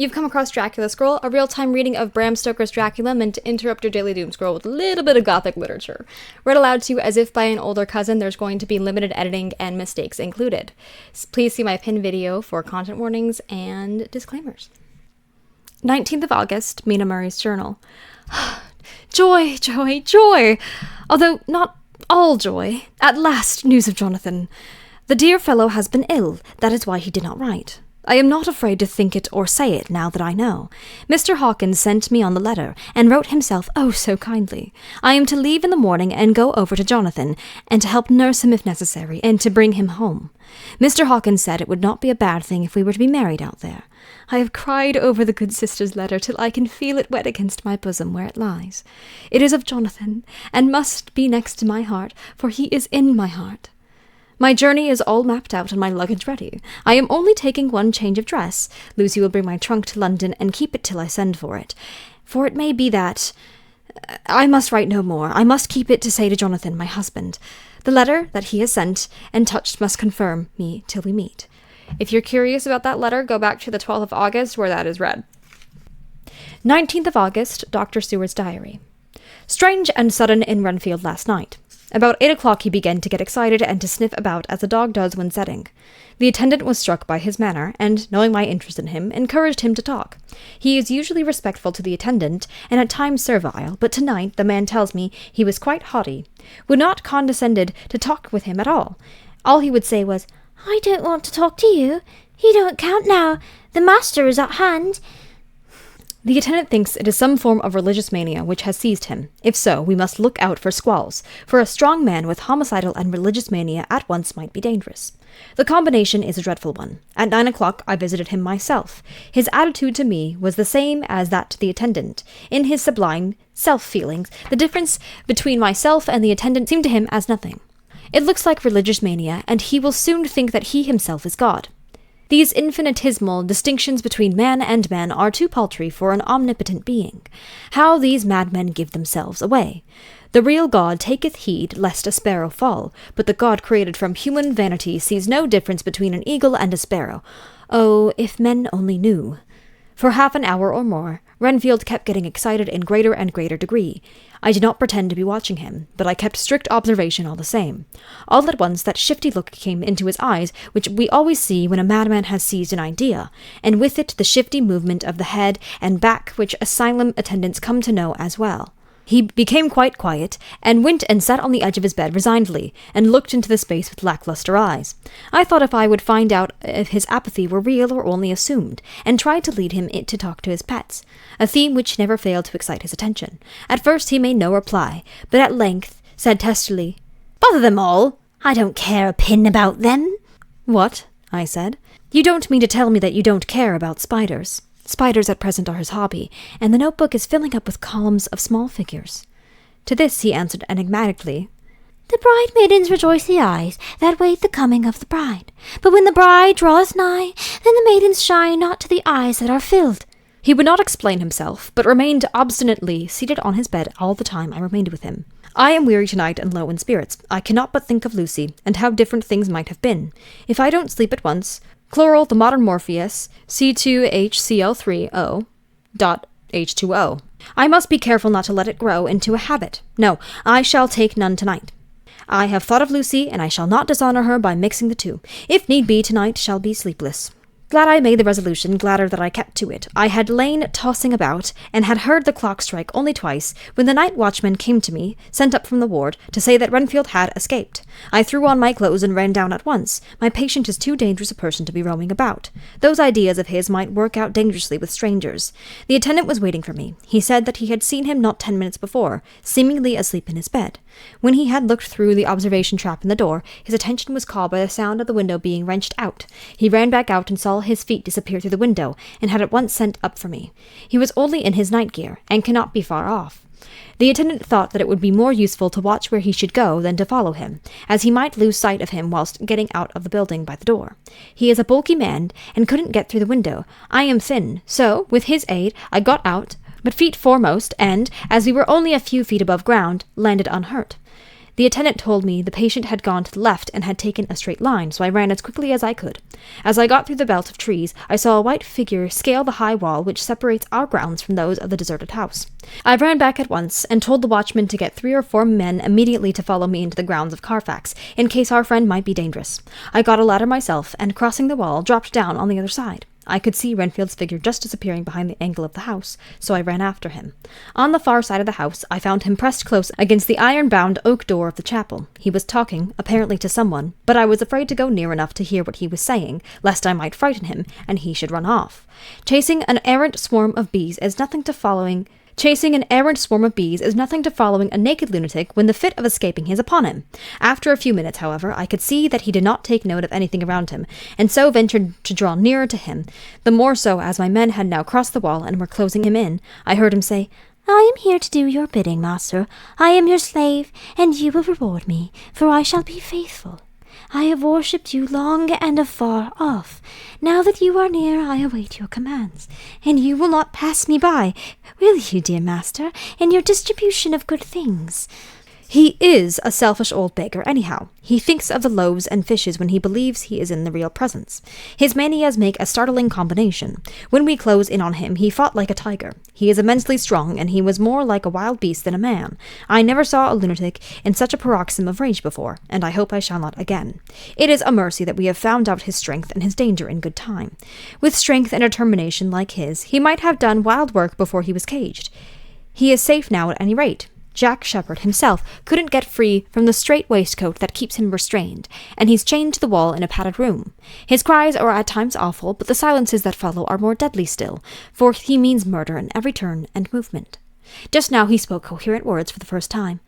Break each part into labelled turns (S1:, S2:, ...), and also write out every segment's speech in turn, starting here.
S1: You've come across Dracula Scroll, a real-time reading of Bram Stoker's Dracula meant to interrupt your daily doom scroll with a little bit of gothic literature. Read aloud to you as if by an older cousin, there's going to be limited editing and mistakes included. Please see my pinned video for content warnings and disclaimers. 19th of August, Mina Murray's journal. Joy, joy, joy! Although not all joy. At last, news of Jonathan. The dear fellow has been ill. That is why he did not write. I am not afraid to think it or say it now that I know. Mr. Hawkins sent me on the letter, and wrote himself oh so kindly. I am to leave in the morning and go over to Jonathan, and to help nurse him if necessary, and to bring him home. Mr. Hawkins said it would not be a bad thing if we were to be married out there. I have cried over the good sister's letter till I can feel it wet against my bosom where it lies. It is of Jonathan, and must be next to my heart, for he is in my heart. My journey is all mapped out and my luggage ready. I am only taking one change of dress. Lucy will bring my trunk to London and keep it till I send for it. For it may be that... I must write no more. I must keep it to say to Jonathan, my husband. The letter that he has sent and touched must confirm me till we meet. If you're curious about that letter, go back to the 12th of August where that is read. 19th of August, Dr. Seward's diary. Strange and sudden in Renfield last night. About 8 o'clock he began to get excited and to sniff about as a dog does when setting. The attendant was struck by his manner, and, knowing my interest in him, encouraged him to talk. He is usually respectful to the attendant, and at times servile, but tonight the man tells me he was quite haughty, would not condescended to talk with him at all. All he would say was, "I don't want to talk to you. You don't count now. The master is at hand." The attendant thinks it is some form of religious mania which has seized him. If so, we must look out for squalls, for a strong man with homicidal and religious mania at once might be dangerous. The combination is a dreadful one. At 9 o'clock I visited him myself. His attitude to me was the same as that to the attendant. In his sublime self-feelings, the difference between myself and the attendant seemed to him as nothing. It looks like religious mania, and he will soon think that he himself is God. These infinitesimal distinctions between man and man are too paltry for an omnipotent being. How these madmen give themselves away! The real God taketh heed lest a sparrow fall, but the God created from human vanity sees no difference between an eagle and a sparrow. Oh, if men only knew! For half an hour or more, Renfield kept getting excited in greater and greater degree. I did not pretend to be watching him, but I kept strict observation all the same. All at once that shifty look came into his eyes, which we always see when a madman has seized an idea, and with it the shifty movement of the head and back which asylum attendants come to know as well. He became quite quiet, and went and sat on the edge of his bed resignedly, and looked into the space with lackluster eyes. I thought if I would find out if his apathy were real or only assumed, and tried to lead him to talk to his pets, a theme which never failed to excite his attention. At first he made no reply, but at length said testily, "Bother them all! I don't care a pin about them." "What?" I said. "You don't mean to tell me that you don't care about spiders?" Spiders at present are his hobby, and the notebook is filling up with columns of small figures. To this he answered enigmatically, "The bridemaidens rejoice the eyes that wait the coming of the bride. But when the bride draweth nigh, then the maidens shine not to the eyes that are filled." He would not explain himself, but remained obstinately seated on his bed all the time I remained with him. I am weary tonight and low in spirits. I cannot but think of Lucy, and how different things might have been. If I don't sleep at once, chloral, the modern Morpheus, C2HCl3O.H2O. I must be careful not to let it grow into a habit. No, I shall take none tonight. I have thought of Lucy, and I shall not dishonor her by mixing the two. If need be, tonight shall be sleepless. Glad I made the resolution, gladder that I kept to it. I had lain tossing about, and had heard the clock strike only twice, when the night watchman came to me, sent up from the ward, to say that Renfield had escaped. I threw on my clothes and ran down at once. My patient is too dangerous a person to be roaming about. Those ideas of his might work out dangerously with strangers. The attendant was waiting for me. He said that he had seen him not 10 minutes before, seemingly asleep in his bed. When he had looked through the observation trap in the door, his attention was called by the sound of the window being wrenched out. He ran back out and saw his feet disappear through the window, and had at once sent up for me. He was only in his night gear, and cannot be far off. The attendant thought that it would be more useful to watch where he should go than to follow him, as he might lose sight of him whilst getting out of the building by the door. He is a bulky man, and couldn't get through the window. I am thin, so, with his aid, I got out, but feet foremost, and, as we were only a few feet above ground, landed unhurt. The attendant told me the patient had gone to the left and had taken a straight line, so I ran as quickly as I could. As I got through the belt of trees, I saw a white figure scale the high wall which separates our grounds from those of the deserted house. I ran back at once and told the watchman to get 3 or 4 men immediately to follow me into the grounds of Carfax, in case our friend might be dangerous. I got a ladder myself, and crossing the wall, dropped down on the other side. I could see Renfield's figure just disappearing behind the angle of the house, so I ran after him. On the far side of the house, I found him pressed close against the iron-bound oak door of the chapel. He was talking, apparently to someone, but I was afraid to go near enough to hear what he was saying, lest I might frighten him, and he should run off. Chasing an errant swarm of bees is nothing to following a naked lunatic when the fit of escaping is upon him. After a few minutes, however, I could see that he did not take note of anything around him, and so ventured to draw nearer to him, the more so as my men had now crossed the wall and were closing him in. I heard him say, "I am here to do your bidding, master. I am your slave, and you will reward me, for I shall be faithful. I have worshipped you long and afar off. Now that you are near, I await your commands, and you will not pass me by, will you, dear master, in your distribution of good things?" He is a selfish old beggar, anyhow. He thinks of the loaves and fishes when he believes he is in the real presence. His manias make a startling combination. When we close in on him, he fought like a tiger. He is immensely strong, and he was more like a wild beast than a man. I never saw a lunatic in such a paroxysm of rage before, and I hope I shall not again. It is a mercy that we have found out his strength and his danger in good time. With strength and determination like his, he might have done wild work before he was caged. He is safe now at any rate. Jack Shepherd himself couldn't get free from the strait waistcoat that keeps him restrained, and he's chained to the wall in a padded room. His cries are at times awful, but the silences that follow are more deadly still, for he means murder in every turn and movement. Just now he spoke coherent words for the first time.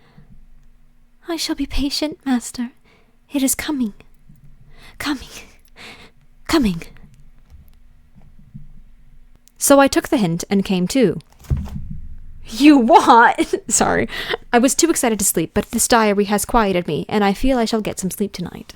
S1: "I shall be patient, master. It is coming. Coming. So I took the hint and came too. You what? Sorry. I was too excited to sleep, but this diary has quieted me, and I feel I shall get some sleep tonight.